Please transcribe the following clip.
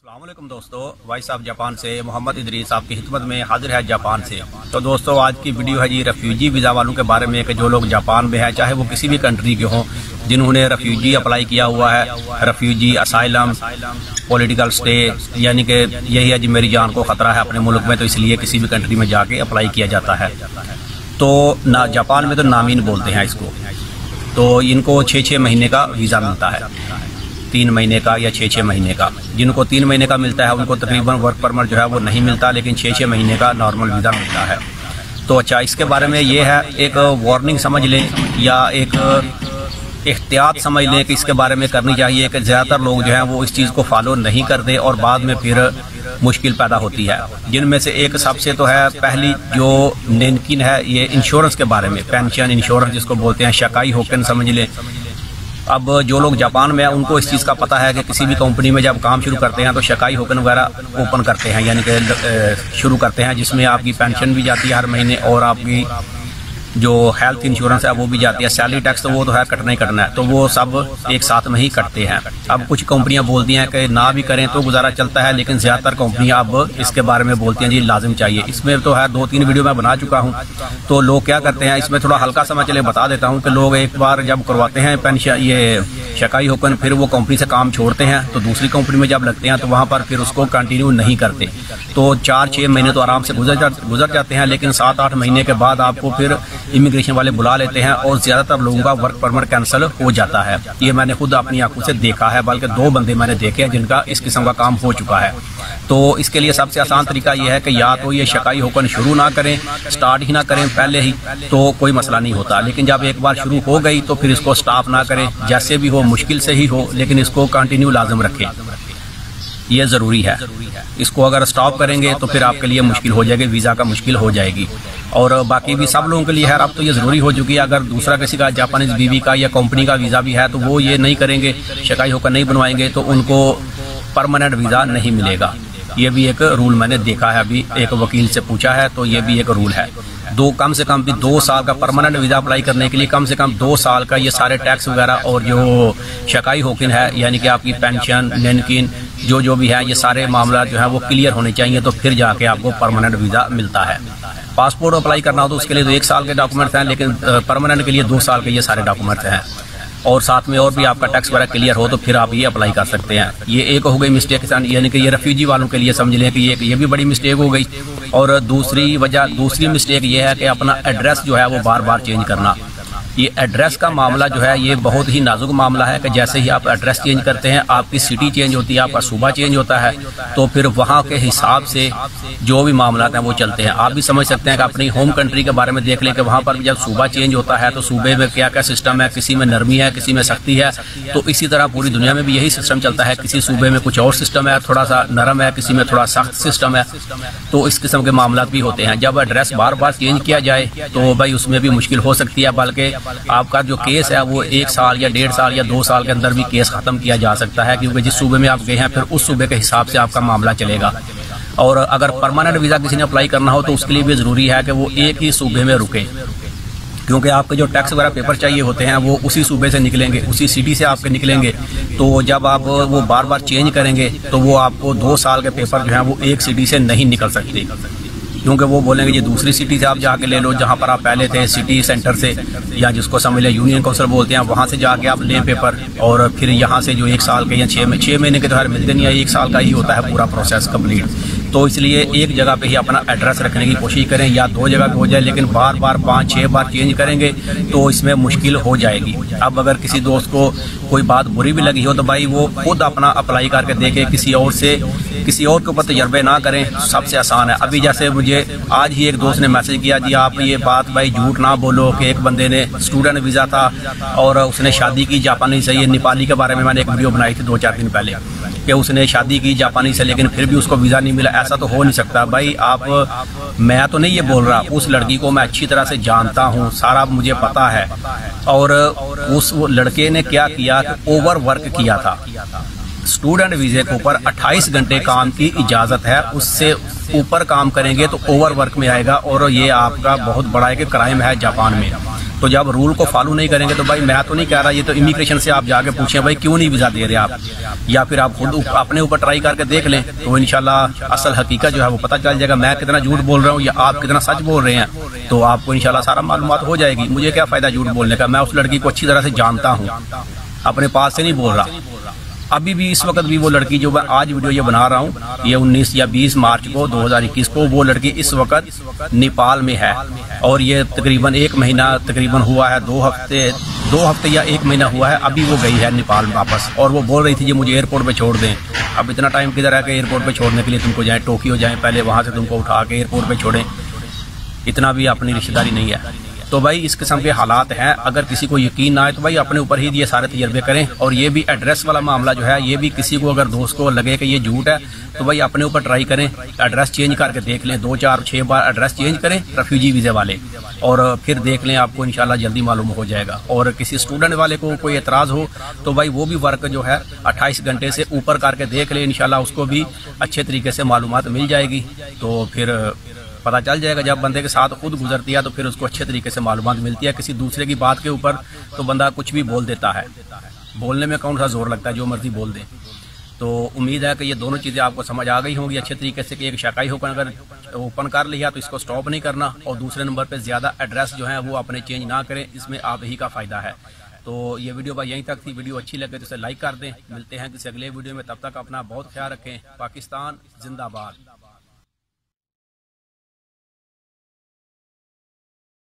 अस्सलामुअलैकुम दोस्तों, voice of Japan से मोहम्मद इदरीस आपकी खिदमत में हाजिर है जापान से। तो दोस्तों आज की वीडियो है जी रेफ्यूजी वीज़ा वालों के बारे में कि जो लोग जापान में है, चाहे वो किसी भी कंट्री के हों, जिन्होंने रेफ्यूजी अप्लाई किया हुआ है, रेफ्यूजी असाइलम पॉलिटिकल स्टे, यानी कि यही है जी मेरी जान को ख़तरा है अपने मुल्क में, तो इसलिए किसी भी कंट्री में जाके अप्लाई किया जाता है। तो ना जापान में तो नामीन बोलते हैं इसको। तो इनको 6-6 महीने का वीज़ा मिलता है, 3 महीने का या 6-6 महीने का। जिनको 3 महीने का मिलता है उनको तकरीबन वर्क परमिट जो है वो नहीं मिलता, लेकिन 6-6 महीने का नॉर्मल वीज़ा मिलता है। तो अच्छा, इसके बारे में ये है, एक वार्निंग समझ लें या एक एहतियात समझ लें कि इसके बारे में करनी चाहिए कि ज़्यादातर लोग जो हैं वो इस चीज़ को फॉलो नहीं करते और बाद में फिर मुश्किल पैदा होती है। जिनमें से एक सबसे तो है पहली जो नेनकिन है, ये इंश्योरेंस के बारे में, पेंशन इंश्योरेंस जिसको बोलते हैं, शकाई होकन समझ लें। अब जो लोग जापान में हैं उनको इस चीज़ का पता है कि किसी भी कंपनी में जब काम शुरू करते हैं तो शकाई होकन वगैरह ओपन करते हैं, यानी कि शुरू करते हैं, जिसमें आपकी पेंशन भी जाती है हर महीने और आपकी जो हेल्थ इंश्योरेंस है वो भी जाती है। सैलरी टैक्स तो वो तो है कटना ही कटना है, तो वो सब एक साथ में ही कटते हैं। अब कुछ कंपनियां बोलती हैं कि ना भी करें तो गुजारा चलता है, लेकिन ज़्यादातर कंपनियां अब इसके बारे में बोलती हैं जी लाजिम चाहिए। इसमें तो है 2-3 वीडियो मैं बना चुका हूं। तो लोग क्या करते हैं, इसमें थोड़ा हल्का सा मैं चले बता देता हूं कि लोग एक बार जब करवाते हैं पेंशन ये शकाई होकन, फिर वो कंपनी से काम छोड़ते हैं तो दूसरी कंपनी में जब लगते हैं तो वहाँ पर फिर उसको कंटिन्यू नहीं करते। तो 4-6 महीने तो आराम से गुजर जाते हैं, लेकिन 7-8 महीने के बाद आपको फिर इमिग्रेशन वाले बुला लेते हैं और ज्यादातर लोगों का वर्क परमिट कैंसिल हो जाता है। ये मैंने खुद अपनी आंखों से देखा है, बल्कि 2 बंदे मैंने देखे हैं जिनका इस किस्म का काम हो चुका है। तो इसके लिए सबसे आसान तरीका यह है कि या तो ये शकाई होकर शुरू ना करें, स्टार्ट ही ना करें पहले ही, तो कोई मसला नहीं होता। लेकिन जब एक बार शुरू हो गई तो फिर इसको स्टॉप ना करें, जैसे भी हो, मुश्किल से ही हो, लेकिन इसको कंटिन्यू लाजम रखें, ये ज़रूरी है। इसको अगर स्टॉप करेंगे तो फिर आपके लिए मुश्किल हो जाएगी, वीज़ा का मुश्किल हो जाएगी। और बाकी भी सब लोगों के लिए है, अब तो ये ज़रूरी हो चुकी है। अगर दूसरा किसी का जापानीज़ बीवी का या कंपनी का वीज़ा भी है तो वो ये नहीं करेंगे, शकाई होकर नहीं बनवाएंगे तो उनको परमानेंट वीज़ा नहीं मिलेगा। ये भी एक रूल मैंने देखा है, अभी एक वकील से पूछा है, तो ये भी एक रूल है। कम से कम भी 2 साल का परमानेंट वीज़ा अप्लाई करने के लिए कम से कम 2 साल का ये सारे टैक्स वगैरह और जो शकाई होकिन है, यानी कि आपकी पेंशन नेनकिन जो भी है, ये सारे मामला जो है वो क्लियर होने चाहिए, तो फिर जाके आपको परमानेंट वीज़ा मिलता है। पासपोर्ट अप्लाई करना हो तो उसके लिए तो 1 साल के डॉक्यूमेंट्स हैं, लेकिन परमानेंट के लिए 2 साल के ये सारे डॉक्यूमेंट्स हैं। और साथ में और भी आपका टैक्स वगैरह क्लियर हो तो फिर आप ये अप्लाई कर सकते हैं। ये एक हो गई मिस्टेक, यानी कि ये रेफ्यूजी वालों के लिए समझ लें कि ये भी बड़ी मिस्टेक हो गई। और दूसरी मिस्टेक ये है कि अपना एड्रेस जो है वो बार बार चेंज करना। ये एड्रेस का मामला जो है ये बहुत ही नाजुक मामला है कि जैसे ही आप एड्रेस चेंज करते हैं आपकी सिटी चेंज होती है, आपका सूबा चेंज होता है, तो फिर वहाँ के हिसाब से जो भी मामला हैं वो चलते हैं। आप भी समझ सकते हैं कि अपनी होम कंट्री के बारे में देख लें कि वहाँ पर जब सूबा चेंज होता है तो सूबे में क्या क्या सिस्टम है, किसी में नरमी है, किसी में सख्ती है। तो इसी तरह पूरी दुनिया में भी यही सिस्टम चलता है, किसी सूबे में कुछ और सिस्टम है, थोड़ा सा नरम है, किसी में थोड़ा सख्त सिस्टम है। तो इस किस्म के मामला भी होते हैं। जब एड्रेस बार बार चेंज किया जाए तो भाई उसमें भी मुश्किल हो सकती है, बल्कि आपका जो केस है वो 1 साल या 1.5 साल या 2 साल के अंदर भी केस खत्म किया जा सकता है, क्योंकि जिस सूबे में आप गए हैं फिर उस सूबे के हिसाब से आपका मामला चलेगा। और अगर परमानेंट वीज़ा किसी ने अप्लाई करना हो तो उसके लिए भी ज़रूरी है कि वो एक ही सूबे में रुके, क्योंकि आपके जो टैक्स वगैरह पेपर चाहिए होते हैं वो उसी सूबे से निकलेंगे, उसी सिटी से आपके निकलेंगे। तो जब आप वो बार बार चेंज करेंगे तो वो आपको 2 साल के पेपर जो हैं वो एक सिटी से नहीं निकल सकते, क्योंकि वो बोलेंगे ये दूसरी सिटी से आप जाके ले लो जहाँ पर आप पहले थे, सिटी सेंटर से, या जिसको समझ लें यूनियन काउंसिल बोलते हैं, वहाँ से जाके आप लें पेपर। और फिर यहाँ से जो 1 साल के या 6 महीने के तो मिलते नहीं है, 1 साल का ही होता है पूरा प्रोसेस कंप्लीट। तो इसलिए एक जगह पे ही अपना एड्रेस रखने की कोशिश करें, या 2 जगह पे हो जाए, लेकिन बार बार 5-6 बार चेंज करेंगे तो इसमें मुश्किल हो जाएगी। अब अगर किसी दोस्त को कोई बात बुरी भी लगी हो तो भाई वो खुद अपना अप्लाई करके देखे, किसी और के ऊपर तजर्बे ना करें, सबसे आसान है। अभी जैसे मुझे आज ही एक दोस्त ने मैसेज किया, जी आप ये बात भाई झूठ ना बोलो कि एक बंदे ने स्टूडेंट वीज़ा था और उसने शादी की जापानी से। ये नेपाली के बारे में मैंने एक वीडियो बनाई थी 2-4 दिन पहले कि उसने शादी की जापानी से लेकिन फिर भी उसको वीज़ा नहीं मिला। ऐसा तो हो नहीं सकता भाई। मैं तो नहीं ये बोल रहा, उस लड़की को मैं अच्छी तरह से जानता हूँ, सारा मुझे पता है। और उस लड़के ने क्या किया कि ओवर वर्क किया था, स्टूडेंट वीजे के ऊपर 28 घंटे काम की इजाजत है। उससे ऊपर काम करेंगे तो ओवर वर्क में आएगा और ये आपका बहुत बड़ा एक क्राइम है जापान में। तो जब रूल को फॉलो नहीं करेंगे तो भाई मैं तो नहीं कह रहा, ये तो इमिग्रेशन से आप जाके पूछें भाई क्यों नहीं वीजा दे रहे आप, या फिर आप खुद अपने ऊपर ट्राई करके देख लें तो इंशाल्लाह असल हकीकत जो है वो पता चल जाएगा। मैं कितना झूठ बोल रहा हूँ या आप कितना सच बोल रहे हैं तो आपको इंशाल्लाह सारा मालूमात हो जाएगी। मुझे क्या फायदा झूठ बोलने का, मैं उस लड़की को अच्छी तरह से जानता हूँ, अपने पास से नहीं बोल रहा। अभी भी इस वक्त भी वो लड़की जो मैं आज वीडियो ये बना रहा हूँ, ये 19 या 20 मार्च को 2021 को वो लड़की इस वक्त नेपाल में है और ये तकरीबन 1 महीना तकरीबन हुआ है, 2 हफ्ते या 1 महीना हुआ है, अभी वो गई है नेपाल वापस। और वो बोल रही थी कि मुझे एयरपोर्ट पे छोड़ दें। अब इतना टाइम किधर है कि एयरपोर्ट पे छोड़ने के लिए तुमको जाए टोक्यो जाए, पहले वहाँ से तुमको उठा के एयरपोर्ट पे छोड़ें, इतना भी अपनी रिश्तेदारी नहीं है। तो भाई इस किस्म के हालात हैं। अगर किसी को यकीन ना आए तो भाई अपने ऊपर ही ये सारे तजर्बे करें। और ये भी एड्रेस वाला मामला जो है, ये भी किसी को अगर दोस्त को लगे कि ये झूठ है तो भाई अपने ऊपर ट्राई करें, एड्रेस चेंज करके देख लें, 2, 4, 6 बार एड्रेस चेंज करें रेफ्यूजी वीज़े वाले, और फिर देख लें, आपको इंशाल्लाह जल्दी मालूम हो जाएगा। और किसी स्टूडेंट वाले को कोई एतराज़ हो तो भाई वो भी वर्क जो है 28 घंटे से ऊपर करके देख ले, इंशाल्लाह उसको भी अच्छे तरीके से मालूमात मिल जाएगी। तो फिर पता चल जाएगा, जब बंदे के साथ खुद गुजरती है तो फिर उसको अच्छे तरीके से मालूमात मिलती है। किसी दूसरे की बात के ऊपर तो बंदा कुछ भी बोल देता है, बोलने में कौन सा जोर लगता है, जो मर्जी बोल दे। तो उम्मीद है कि ये दोनों चीज़ें आपको समझ आ गई होंगी अच्छे तरीके से कि एक शाकाई होकर अगर ओपन कर लिया तो इसको स्टॉप नहीं करना, और दूसरे नंबर पे ज़्यादा एड्रेस जो है वो अपने चेंज ना करें, इसमें आप ही का फ़ायदा है। तो ये वीडियो भाई यहीं तक थी। वीडियो अच्छी लगे तो इसे लाइक कर दें। मिलते हैं किसी अगले वीडियो में, तब तक अपना बहुत ख्याल रखें। पाकिस्तान जिंदाबाद।